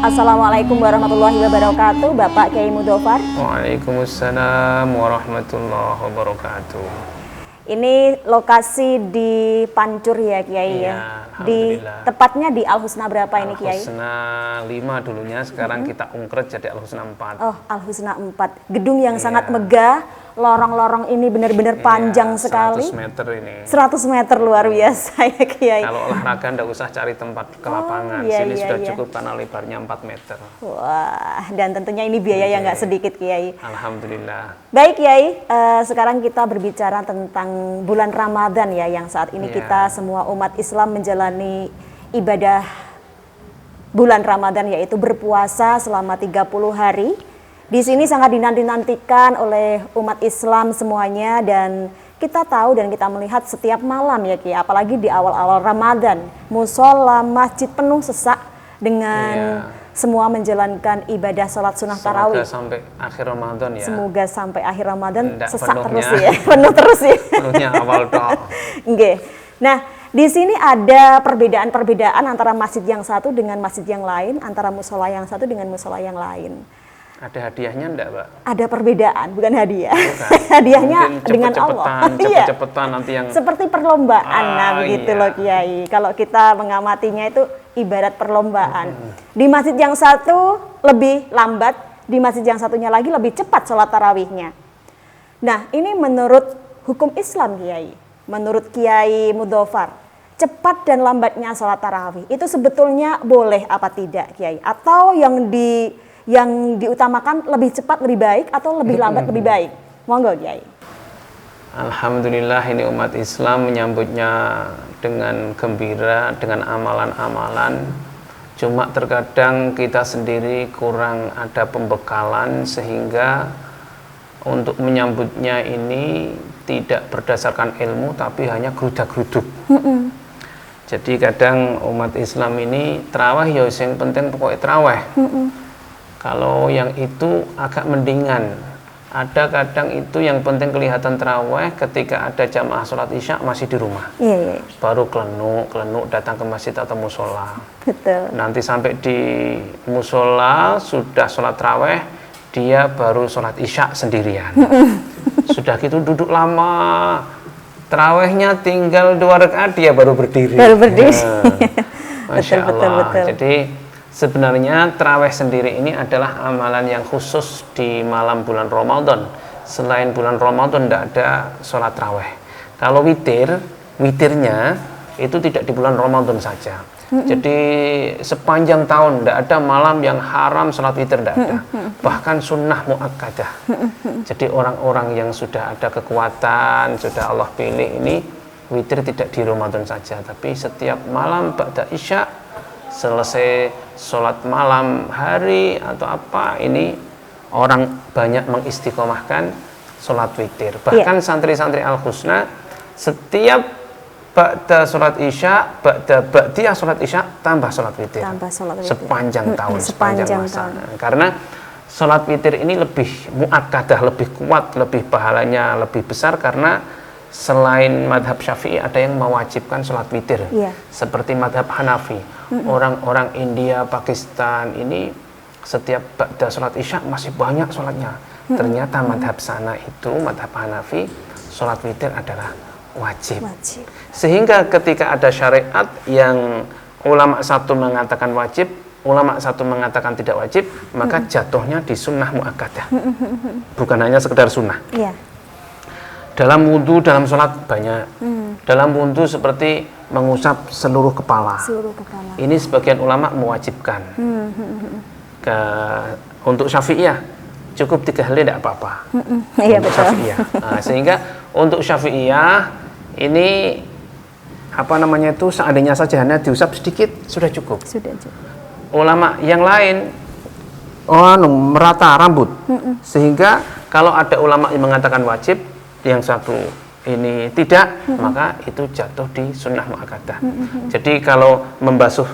Assalamualaikum warahmatullahi wabarakatuh, Bapak Kiai Mudofar. Waalaikumsalam warahmatullahi wabarakatuh. Ini lokasi di Pancur ya Kiai ya. Di tepatnya di Al Husna berapa ini Kiai? Al Husna 5 dulunya, sekarang kita ungkret jadi Al Husna 4. Oh, Al Husna 4. Gedung yang sangat megah. Lorong-lorong ini benar-benar panjang sekali. 100 meter ini. 100 meter luar biasa ya Kiai. Kalau olahraga ndak usah cari tempat ke lapangan. Sini sudah cukup karena lebarnya 4 meter. Wah, dan tentunya ini biaya yang nggak sedikit Kiai. Alhamdulillah. Baik Kiai, sekarang kita berbicara tentang bulan Ramadan ya, yang saat ini kita semua umat Islam menjalani ibadah bulan Ramadan, yaitu berpuasa selama 30 hari. Di sini sangat dinanti-nantikan oleh umat Islam semuanya, dan kita tahu dan kita melihat setiap malam ya Kiai, apalagi di awal-awal Ramadan, musola, masjid penuh sesak dengan semua menjalankan ibadah sholat sunnah tarawih. Semoga sampai akhir Ramadan ya. Semoga sampai akhir Ramadan sesak penuhnya, terus ya, penuh terus ya. Penuhnya awal dong. Oke. Nah, di sini ada perbedaan-perbedaan antara masjid yang satu dengan masjid yang lain, antara musola yang satu dengan musola yang lain. Ada hadiahnya enggak, Mbak? Ada perbedaan, bukan hadiah. Bukan. Hadiahnya Mungkin dengan Allah. Cepet-cepetan nanti yang seperti perlombaan, begitu loh Kiai. Kalau kita mengamatinya itu ibarat perlombaan. Di masjid yang satu lebih lambat, di masjid yang satunya lagi lebih cepat sholat tarawihnya. Nah, ini menurut hukum Islam Kiai, menurut Kiai Mudofar, cepat dan lambatnya sholat tarawih itu sebetulnya boleh apa tidak Kiai? Atau yang diutamakan lebih cepat lebih baik atau lebih lambat lebih baik? Monggo Kiai. Alhamdulillah, ini umat Islam menyambutnya dengan gembira, dengan amalan-amalan. Cuma terkadang kita sendiri kurang ada pembekalan, sehingga untuk menyambutnya ini tidak berdasarkan ilmu tapi hanya gerudak-geruduk. Jadi kadang umat Islam ini terawih ya yang penting pokoknya terawih. Kalau yang itu agak mendingan. Ada kadang itu yang penting kelihatan terawih ketika ada jamaah sholat isya masih di rumah. Baru kelenuk datang ke masjid atau musola. Betul. Nanti sampai di musola sudah sholat terawih, dia baru sholat isya sendirian. Sudah gitu duduk lama. Terawihnya tinggal 2 rakaat, dia baru berdiri. Masya Allah. Betul. Jadi sebenarnya terawih sendiri ini adalah amalan yang khusus di malam bulan Ramadan. Selain bulan Ramadan tidak ada sholat terawih. Kalau witirnya itu tidak di bulan Ramadan saja. Jadi sepanjang tahun tidak ada malam yang haram sholat witir, tidak ada. Bahkan sunnah muakkadah. Jadi orang-orang yang sudah ada kekuatan, sudah Allah pilih ini, witir tidak di Ramadan saja, tapi setiap malam ba'da isya, selesai sholat malam hari atau apa, ini orang banyak mengistiqomahkan sholat witir. Bahkan santri-santri Al Husna setiap ba'da sholat isya, ba'diyah sholat isya, tambah sholat witir. Sepanjang tahun, sepanjang masa. Karena sholat witir ini lebih muakkadah, lebih kuat, lebih pahalanya lebih besar, karena selain madhab Syafi'i ada yang mewajibkan sholat witir. Seperti madhab Hanafi. Orang-orang India, Pakistan ini setiap ba'da sholat isya masih banyak sholatnya. Ternyata madhab sana itu, madhab Hanafi, sholat witir adalah wajib. Sehingga ketika ada syariat yang ulama satu mengatakan wajib, ulama satu mengatakan tidak wajib, maka jatuhnya di sunnah muakkadah. Bukan hanya sekedar sunnah. Dalam wudhu, dalam sholat banyak. Dalam wudhu seperti mengusap seluruh kepala. Ini sebagian ulama mewajibkan. Untuk Syafi'iyah cukup 3 helai tidak apa-apa. Untuk Syafi'iyah. Sehingga untuk Syafi'iyah ini seandainya saja hanya diusap sedikit sudah cukup. Ulama yang lain merata rambut. Sehingga kalau ada ulama yang mengatakan wajib, yang satu ini tidak, maka itu jatuh di sunnah muakkadah. Jadi kalau membasuh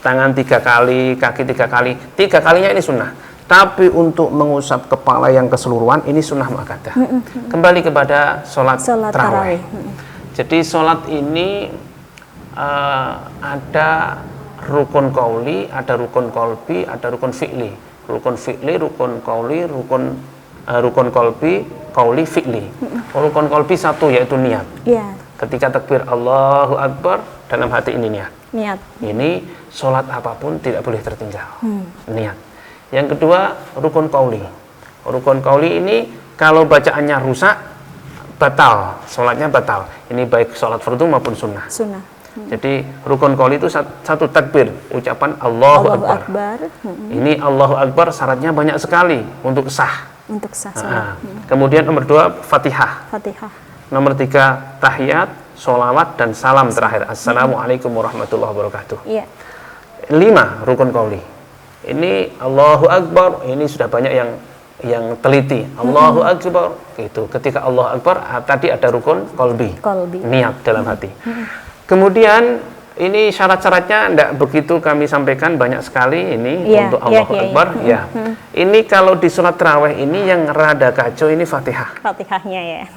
tangan 3 kali, kaki 3 kali, 3 kalinya ini sunnah. Tapi untuk mengusap kepala yang keseluruhan ini sunnah muakkadah. Kembali kepada sholat tarawih. Jadi sholat ini ada rukun qauli, ada rukun qalbi, ada rukun fi'li. Rukun fi'li, rukun qauli, rukun qalbi, qauli, fi'li. Rukun qalbi satu yaitu niat. Iya. Ketika takbir Allahu Akbar, dalam hati ini niat. Niat. Ini sholat apapun tidak boleh tertinggal. Niat. Yang kedua, rukun qauli. Rukun qauli ini kalau bacaannya rusak, batal, sholatnya batal. Ini baik sholat fardu maupun sunnah. Sunnah. Jadi rukun qauli itu satu takbir, ucapan Allahu Akbar. Ini Allahu Akbar syaratnya banyak sekali untuk sah. Untuk sah sholat. Kemudian nomor 2 Fatihah. Fatihah. Nomor 3 tahiyat, sholawat dan salam terakhir. Assalamualaikum warahmatullahi wabarakatuh. Iya. 5 rukun qauli. Ini Allahu Akbar, ini sudah banyak yang teliti. Allahu Akbar itu. Ketika Allahu Akbar tadi ada rukun qalbi. Niat dalam hati. Kemudian ini syarat-syaratnya tidak begitu kami sampaikan, banyak sekali ini untuk Allahu Akbar. Ya. Ini kalau di sholat tarawih ini yang rada kacau ini Fatihah. Fatihahnya ya.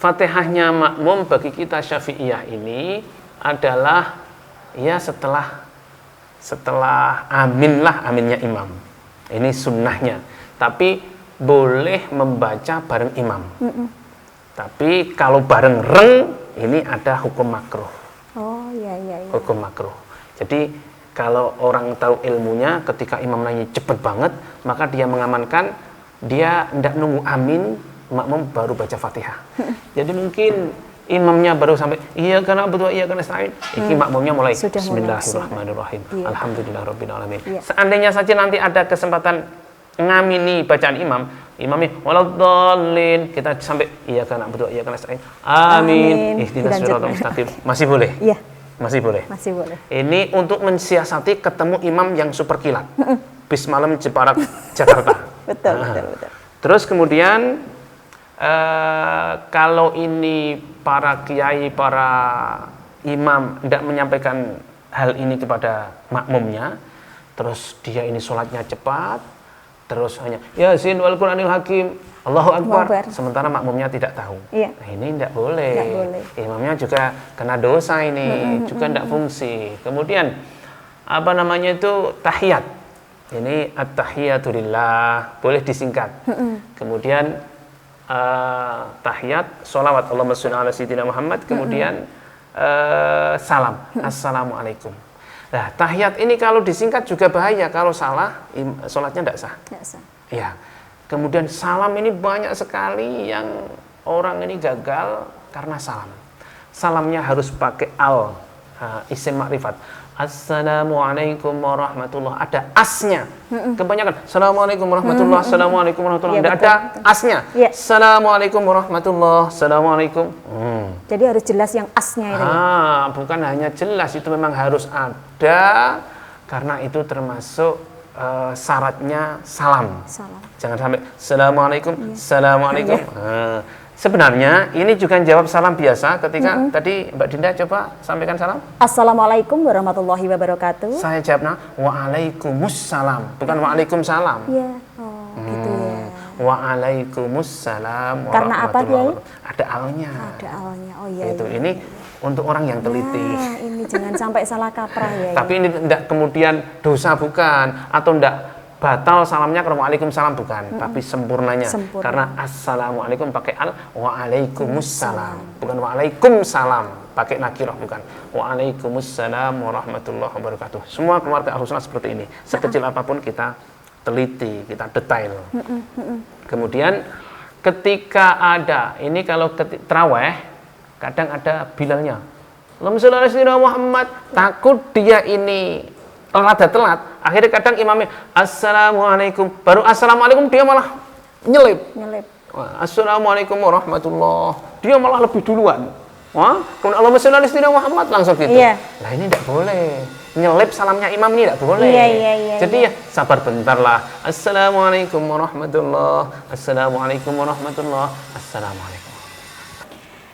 Fatihahnya makmum bagi kita Syafi'iyah ini adalah ya setelah amin lah, aminnya imam. Ini sunnahnya. Tapi boleh membaca bareng imam. Tapi kalau bareng reng ini ada hukum makruh. Oh iya. Hukum makruh. Jadi kalau orang tahu ilmunya, ketika imam nanya cepet banget, maka dia mengamankan, dia tidak nunggu amin, makmum baru baca Fatihah. Jadi mungkin imamnya baru sampai iya karena betul iya karena nasta'in. Iki makmumnya mulai Bismillahirrahmanirrahim. Iya. Alhamdulillahirabbil alamin. Iya. Seandainya saja nanti ada kesempatan ngamini bacaan imamnya waladdallin, kita sampai iya karena betul iya karena nasta'in. Amin. Ihdinas siratal mustaqim. Masih boleh? Iya. Masih boleh. Masih boleh. Ini untuk mensiasati ketemu imam yang super kilat. Bis malam Jepara Jakarta. Betul. Terus kemudian kalau ini para kiai, para imam tidak menyampaikan hal ini kepada makmumnya, terus dia ini sholatnya cepat, terus hanya Yasin wal Qur'anil Hakim, Allahu Akbar, sementara makmumnya tidak tahu. Iya. Nah, ini tidak boleh. Imamnya juga kena dosa ini, juga tidak fungsi. Kemudian apa namanya itu tahiyat. Ini at-tahiyatu lillah, boleh disingkat. Kemudian tahiyat, sholawat Allahumma sholli ala sayyidina Muhammad, kemudian salam, assalamualaikum. Nah, tahiyat ini kalau disingkat juga bahaya, kalau salah sholatnya tidak sah. Ya. Kemudian salam ini banyak sekali yang orang ini gagal karena salam. Salamnya harus pakai isim makrifat. Assalamualaikum warahmatullahi, ada asnya. Kebanyakan Assalamualaikum warahmatullahi, Assalamualaikum warahmatullahi, tidak ada asnya. Assalamualaikum warahmatullahi, Assalamualaikum. Jadi harus jelas yang asnya itu. Bukan hanya jelas, itu memang harus ada, karena itu termasuk syaratnya salam. Jangan sampai Assalamualaikum, Assalamualaikum. Sebenarnya ini juga jawab salam biasa ketika tadi Mbak Dinda coba sampaikan salam. Assalamualaikum warahmatullahi wabarakatuh. Saya jawabnya Waalaikumsalam, bukan Waalaikumsalam. Iya, gitu ya. Waalaikumsalam Karena apa dia? Ada alnya. Ada alnya, oh iya. Itu ini untuk orang yang teliti. Nah, ini jangan sampai salah kaprah ya. Tapi ini tidak kemudian dosa bukan, atau tidak batal salamnya karena waalaikumsalam bukan, tapi sempurnanya. Karena assalamualaikum pakai waalaikumsalam, bukan waalaikumsalam pakai nakirah, bukan. Waalaikumsalam warahmatullahi wabarakatuh. Semua keluarga Ahlus Sunnah seperti ini. Sekecil apapun kita teliti, kita detail. Kemudian ketika ada ini, kalau tarawih kadang ada bilalnya. Allahumma sholli ala sayyidina Muhammad, takut dia ini rada telat, akhirnya kadang imamnya assalamualaikum, baru assalamualaikum dia malah nyelip. Assalamualaikum warahmatullahi, dia malah lebih duluan. Kemudian Allahumma sholli ala sayyidina Muhammad langsung gitu. Nah ini tidak boleh, nyelip salamnya imam ini tidak boleh. Jadi ya sabar bentar lah. Assalamualaikum warahmatullahi, assalamualaikum warahmatullahi, assalamualaikum.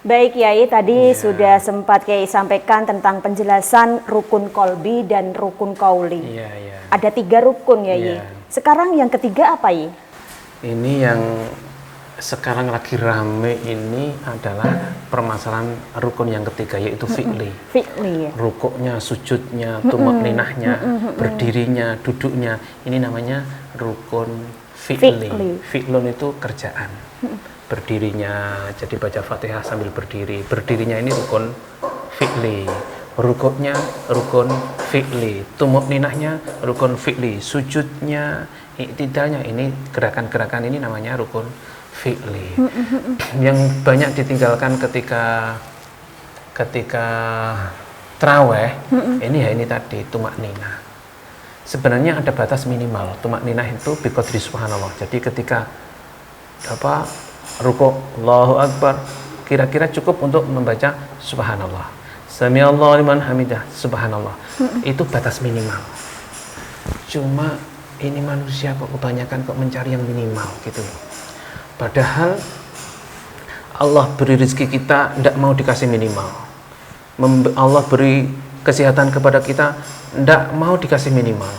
Baik Yai, tadi sudah sempat Kiai sampaikan tentang penjelasan rukun kolbi dan rukun kauli. Ada 3 rukun Yai. Sekarang yang ketiga apa Yai? Ini yang sekarang lagi rame ini adalah permasalahan rukun yang ketiga, yaitu fi'li. Fi'li ya. Rukuknya, sujudnya, tumakninahnya, berdirinya, duduknya, ini namanya rukun fi'li. Fi'lun itu kerjaan. Berdirinya, jadi baca Fatihah sambil berdiri. Berdirinya ini rukun fi'li. Rukuknya rukun fi'li. Tumakninahnya rukun fi'li. Sujudnya, iktidalnya, ini gerakan-gerakan ini namanya rukun fi'li. Yang banyak ditinggalkan ketika traweh, ini tadi tumakninah. Sebenarnya ada batas minimal. Tumakninah itu biqadri subhanallah. Jadi ketika rukuk Allahu Akbar, kira-kira cukup untuk membaca subhanallah. Samiallahu liman hamidah, subhanallah. Itu batas minimal. Cuma ini manusia kok kebanyakan mencari yang minimal gitu loh. Padahal Allah beri rezeki kita tidak mau dikasih minimal. Allah beri kesehatan kepada kita tidak mau dikasih minimal.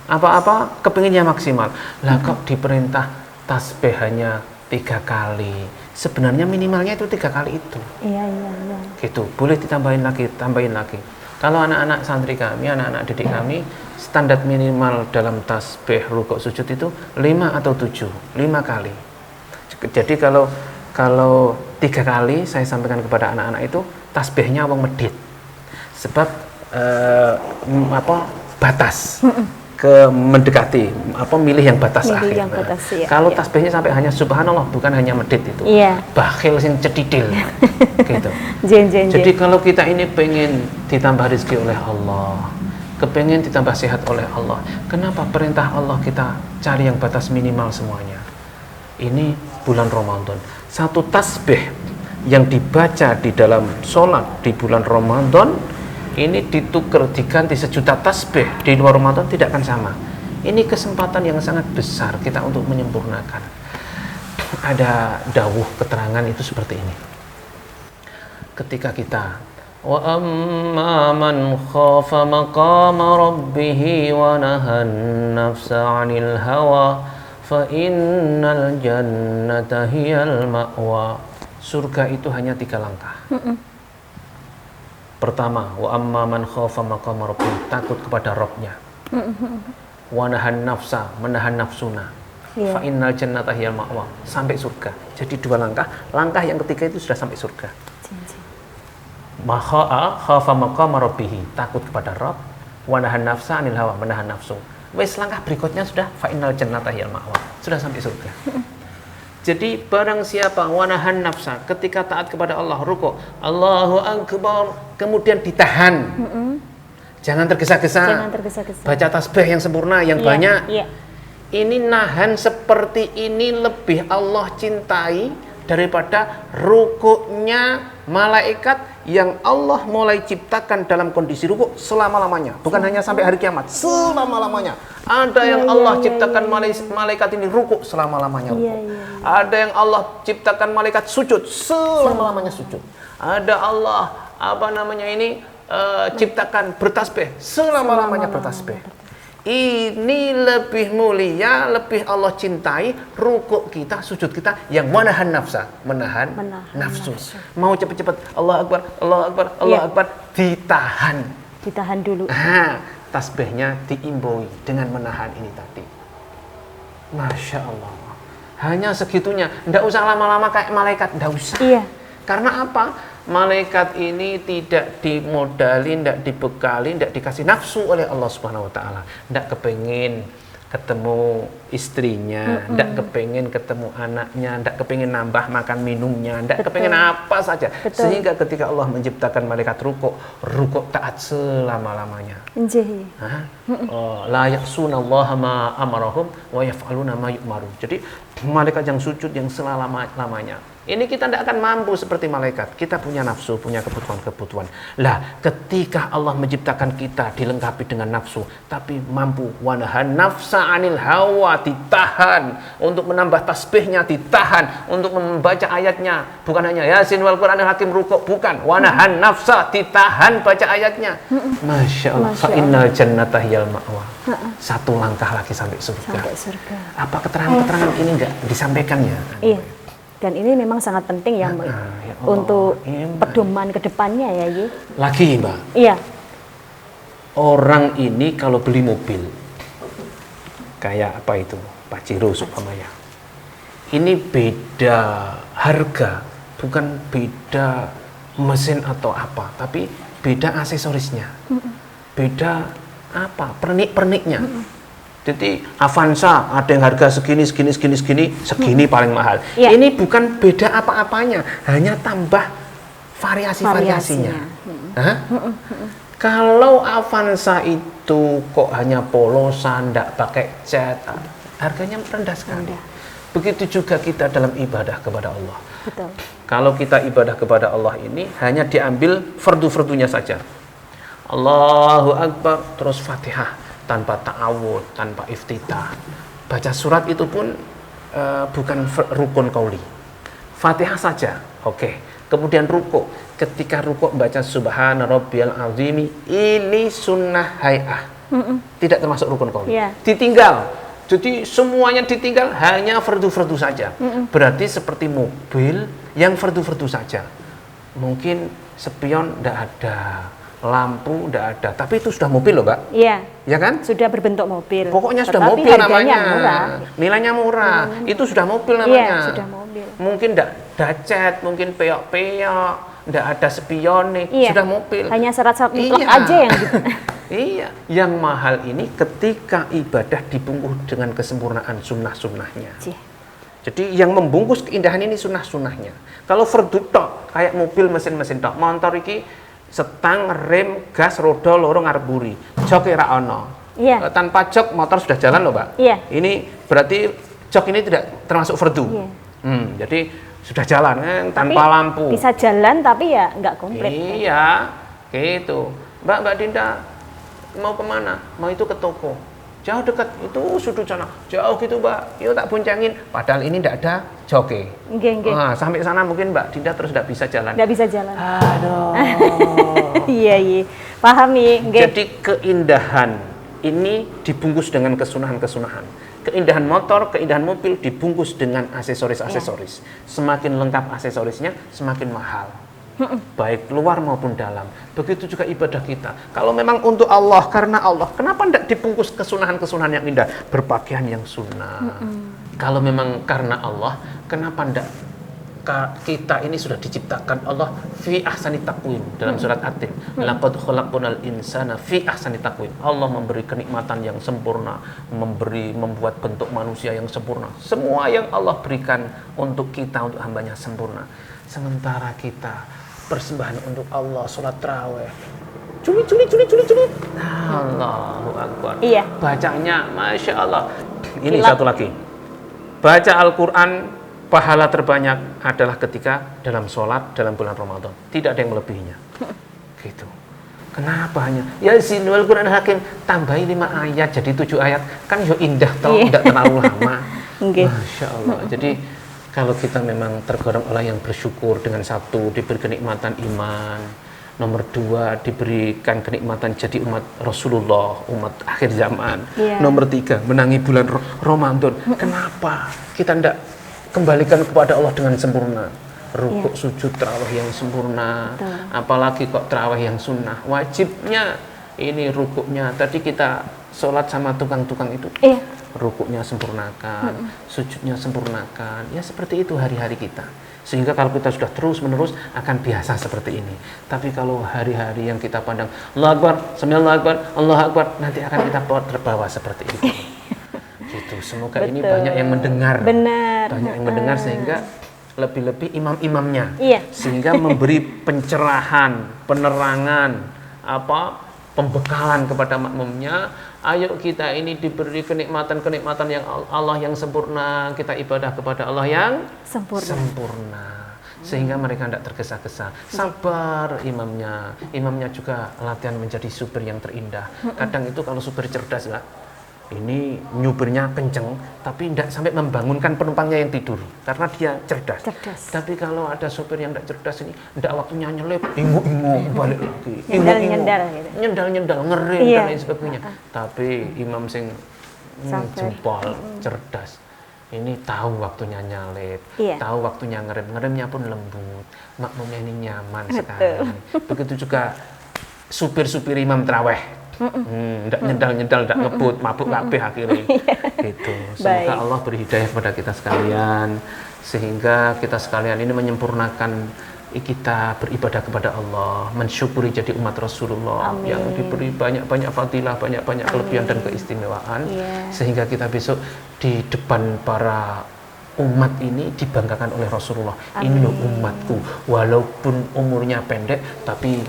Apa-apa kepinginnya maksimal. Lah kok diperintah tasbih hanya 3 kali. Sebenarnya minimalnya itu 3 kali itu. Iya. Gitu. Boleh ditambahin lagi, tambahin lagi. Kalau anak-anak santri kami, anak-anak didik kami, standar minimal dalam tasbih, rukuk, sujud itu 5 atau 7, 5 kali. Jadi kalau 3 kali saya sampaikan kepada anak-anak itu tasbihnya wong medit. Sebab batas mendekati milih yang batas milih akhir. Yang batas, ya, kalau tasbihnya sampai hanya subhanallah, bukan hanya medit itu. Iya. Bakhil sing cedidil. Gitu. Jen. Jadi kalau kita ini pengen ditambah rezeki oleh Allah, kepengen ditambah sehat oleh Allah, kenapa perintah Allah kita cari yang batas minimal semuanya? Ini bulan Ramadan. Satu tasbih yang dibaca di dalam sholat di bulan Ramadan ini ditukar diganti 1 juta tasbih di luar Ramadan tidak akan sama. Ini kesempatan yang sangat besar kita untuk menyempurnakan. Ada dawuh keterangan itu seperti ini. Ketika kita wa amma man khafa maqama rabbih wa nahan nafsa 'anil hawa fa innal jannata hiyal ma'wa. Surga itu hanya 3 langkah. Pertama, wa amma man khafa maqama rabbih, takut kepada Rabbnya. Wa nahan nafsa, menahan nafsuna. Fa innal jannata hiyal ma'wa, sampai surga. Jadi 2 langkah. Langkah yang ketiga itu sudah sampai surga. Khafa maqama rabbih, takut kepada Rabb. Wa nahan nafsa 'anil hawa, menahan nafsu. Wes langkah berikutnya sudah fa'innal jannata hiyal ma'wa, sudah sampai surga. Jadi barang siapa wanahan nafsa, ketika taat kepada Allah, rukuk Allahu Akbar, kemudian ditahan, jangan tergesa-gesa, baca tasbih yang sempurna, yang banyak. Ini nahan seperti ini lebih Allah cintai daripada rukuknya malaikat yang Allah mulai ciptakan dalam kondisi rukuk selama-lamanya, bukan hanya sampai hari kiamat, selama-lamanya. Ada yang Allah ciptakan malaikat ini rukuk selama-lamanya rukuk. Ada yang Allah ciptakan malaikat sujud selama-lamanya sujud. Ada Allah ciptakan bertasbih selama-lamanya bertasbih. Ini lebih mulia, lebih Allah cintai rukuk kita, sujud kita yang menahan nafsa, menahan nafsu. Mau cepat-cepat Allah Akbar, Allah Akbar, Allah Akbar, ditahan dulu. Tasbihnya diimbui dengan menahan ini tadi. Masya Allah. Hanya segitunya, ndak usah lama-lama kayak malaikat, ndak usah. Iya. Karena apa? Malaikat ini tidak dimodali, tidak dibekali, tidak dikasih nafsu oleh Allah Subhanahu wa taala. Tidak kepengin ketemu istrinya, tidak kepengin ketemu anaknya, tidak kepengin nambah makan minumnya, tidak kepengin apa saja. Sehingga ketika Allah menciptakan malaikat rukuk taat selama-lamanya. La ya'sunallaha ma amarahum wa yaf'aluna ma yu'marun. Jadi malaikat yang sujud yang selama-lamanya. Ini kita tidak akan mampu seperti malaikat. Kita punya nafsu, punya kebutuhan-kebutuhan. Lah, ketika Allah menciptakan kita dilengkapi dengan nafsu, tapi mampu wanahan nafsa 'anil hawa, ditahan untuk menambah tasbihnya, ditahan untuk membaca ayatnya, bukan hanya Yasin wal Qur'anil Hakim rukuk, bukan. Wanahan nafsa, ditahan baca ayatnya. Masya Allah. Fa innal jannata hiyal ma'wa. 1 langkah lagi sampai surga. Apa keterangan-keterangan ini enggak disampaikan ya? Iya. Dan ini memang sangat penting ya, ya Allah, untuk iya, Mbak. pedoman ke depannya ya, Yi. Lagi Mbak, Iya. orang ini kalau beli mobil, kayak apa itu, Pajero supamanya, ini beda harga, bukan beda mesin atau apa, tapi beda aksesorisnya, beda apa, pernik-perniknya. Jadi Avanza ada yang harga segini paling mahal. Iya. Ini bukan beda apa-apanya, hanya tambah variasi-variasinya. Hah? Kalau Avanza itu kok hanya polosan, tidak pakai cat, harganya rendah sekali. Begitu juga kita dalam ibadah kepada Allah. Betul. Kalau kita ibadah kepada Allah ini hanya diambil fardu-fardunya saja. Allahu Akbar, terus Fatihah. Tanpa ta'awud, tanpa iftitah. Baca surat itu pun bukan rukun qauli. Fatihah saja, oke. Kemudian ruku. Ketika ruku baca subhana rabbiyal azimi, ini sunnah hay'ah. Tidak termasuk rukun qauli. Yeah. Ditinggal. Jadi semuanya ditinggal, hanya fardu-fardu saja. Berarti seperti mobil yang fardu-fardu saja. Mungkin spion tidak ada, lampu tidak ada, tapi itu sudah mobil loh, Mbak. Iya. Ya kan? Sudah berbentuk mobil. Pokoknya sudah Tetapi mobil harganya namanya. murah. Nilainya murah. Itu sudah mobil Iya, namanya. sudah mobil. Mungkin tidak ada cat, mungkin peyok-peyok, tidak ada spionik, Iya. sudah mobil. Hanya syarat-syarat mutlak Iya. aja yang gitu. Iya, yang mahal ini ketika ibadah dibungkus dengan kesempurnaan sunnah-sunnahnya. Cih. Jadi yang membungkus keindahan ini sunnah-sunnahnya. Kalau fardu tok, kayak mobil mesin-mesin tok, motor iki setang, rem, gas, roda, loro ngarep buri. Jok ora ono. Iya. Tanpa jok motor sudah jalan loh, Mbak. Iya. Ini berarti jok ini tidak termasuk fardu. Iya. Jadi sudah jalan tanpa Tapi lampu. bisa jalan tapi ya nggak komplit. Iya, gitu. Mbak Dinda mau kemana? Mau itu ke toko. Jauh dekat, itu sudut sana. Jauh gitu, Mbak. Yuk tak boncengin. Padahal ini tidak ada joke. Nggih. Nah, sampai sana mungkin Mbak Dinda terus tidak bisa jalan. Nggak bisa jalan. Aduh. Iya. Paham nih. Jadi keindahan ini dibungkus dengan kesunahan-kesunahan. Keindahan motor, keindahan mobil dibungkus dengan aksesoris-aksesoris. Semakin lengkap aksesorisnya, semakin mahal. Baik luar maupun dalam. Begitu juga ibadah kita. Kalau memang untuk Allah, karena Allah, kenapa tidak dibungkus kesunahan-kesunahan yang indah? Berpakaian yang sunnah. Kalau memang karena Allah, kenapa tidak kita ini sudah diciptakan Allah fi ahsani taqwim dalam surat At-Tin. Laqad khalaqnal insana fi ahsani taqwim. Allah memberi kenikmatan yang sempurna, membuat bentuk manusia yang sempurna. Semua yang Allah berikan untuk kita, untuk hambanya sempurna. Sementara kita persembahan untuk Allah, sholat tarawih, culi. Allahu Akbar. Iya. Bacanya, Masya Allah. Ini Kilap. satu lagi. Baca Al-Quran, pahala terbanyak adalah ketika dalam sholat, dalam bulan Ramadan. Tidak ada yang melebihinya. Gitu. Kenapa hanya? Yasin wal Quran Hakim, tambahi 5 ayat jadi 7 ayat. Kan yo indah toh, tidak terlalu lama. Nggih. Masya Allah. Jadi kalau kita memang tergolong orang yang bersyukur, dengan satu diberi kenikmatan iman, nomor 2 diberikan kenikmatan jadi umat Rasulullah, umat akhir zaman. Iya. Nomor 3 menangi bulan Ramadan. Kenapa kita tidak kembalikan kepada Allah dengan sempurna? Rukuk, sujud, tarawih yang sempurna. Betul. Apalagi kok tarawih yang sunnah. Wajibnya ini rukuknya. Tadi kita sholat sama tukang-tukang itu. Iya. Rukuknya sempurnakan, sujudnya sempurnakan. Ya seperti itu hari-hari kita. Sehingga kalau kita sudah terus-menerus akan biasa seperti ini. Tapi kalau hari-hari yang kita pandang Allahu Akbar, Samiallahu Akbar, Allahu Akbar, nanti akan kita terbawa seperti itu. Gitu. Semoga ini Betul. banyak yang mendengar. Benar. Banyak yang mendengar sehingga lebih-lebih imam-imamnya. Iya. Sehingga memberi pencerahan, penerangan, pembekalan kepada makmumnya. Ayo kita ini diberi kenikmatan-kenikmatan yang Allah yang sempurna, kita ibadah kepada Allah yang sempurna. Sehingga mereka tidak tergesa-gesa. Sabar imamnya juga latihan menjadi supir yang terindah. Kadang itu kalau supir cerdas lah, ini nyupirnya kenceng, tapi tidak sampai membangunkan penumpangnya yang tidur, karena dia cerdas. Tapi kalau ada supir yang tidak cerdas ini, tidak waktunya nyelip, ingu-ingu balik lagi, nyendal-nyendal, ngerim dan lain sebagainya. Tapi imam sing jempol, cerdas, ini tahu waktunya nyalip, Iya. tahu waktunya ngeremnya pun lembut, makmumnya ini nyaman sekali. Begitu juga supir-supir imam terawih, ndak nyedal, ndak ngebut, mabuk kabeh akhirnya. Gitu. Semoga Baik. Allah beri hidayah kepada kita sekalian, sehingga kita sekalian ini menyempurnakan kita beribadah kepada Allah, mensyukuri jadi umat Rasulullah Amin. yang diberi banyak-banyak fadilah, banyak-banyak kelebihan dan keistimewaan, Iya. sehingga kita besok di depan para umat ini dibanggakan oleh Rasulullah. Ini loh umatku, walaupun umurnya pendek tapi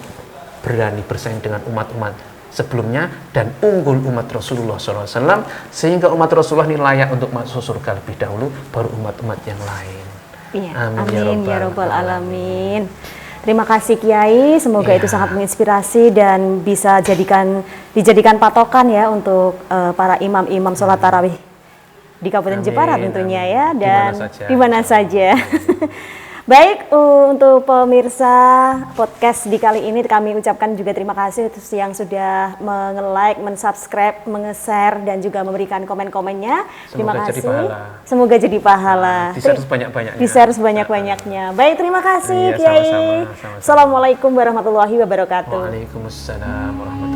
berani bersaing dengan umat-umat sebelumnya dan unggul umat Rasulullah SAW, sehingga umat Rasulullah ini layak untuk masuk surga lebih dahulu baru umat-umat yang lain. Iya, Amin, ya Rabbal Alamin. Terima kasih Kiai, semoga itu sangat menginspirasi dan bisa dijadikan patokan ya untuk para imam-imam sholat tarawih di Kabupaten Amin, Jepara tentunya amin. ya, Di dan mana saja. di mana saja. Baik, untuk pemirsa podcast di kali ini kami ucapkan juga terima kasih untuk yang sudah like, mensubscribe, menge-share dan juga memberikan komen-komennya. Terima Semoga jadi kasih. pahala. Semoga jadi pahala. Di-share sebanyak-banyaknya. Di-share sebanyak-banyaknya. Baik, terima kasih Iya, Kiai. sama-sama. Assalamualaikum warahmatullahi wabarakatuh. Waalaikumsalam warahmatullahi wabarakatuh.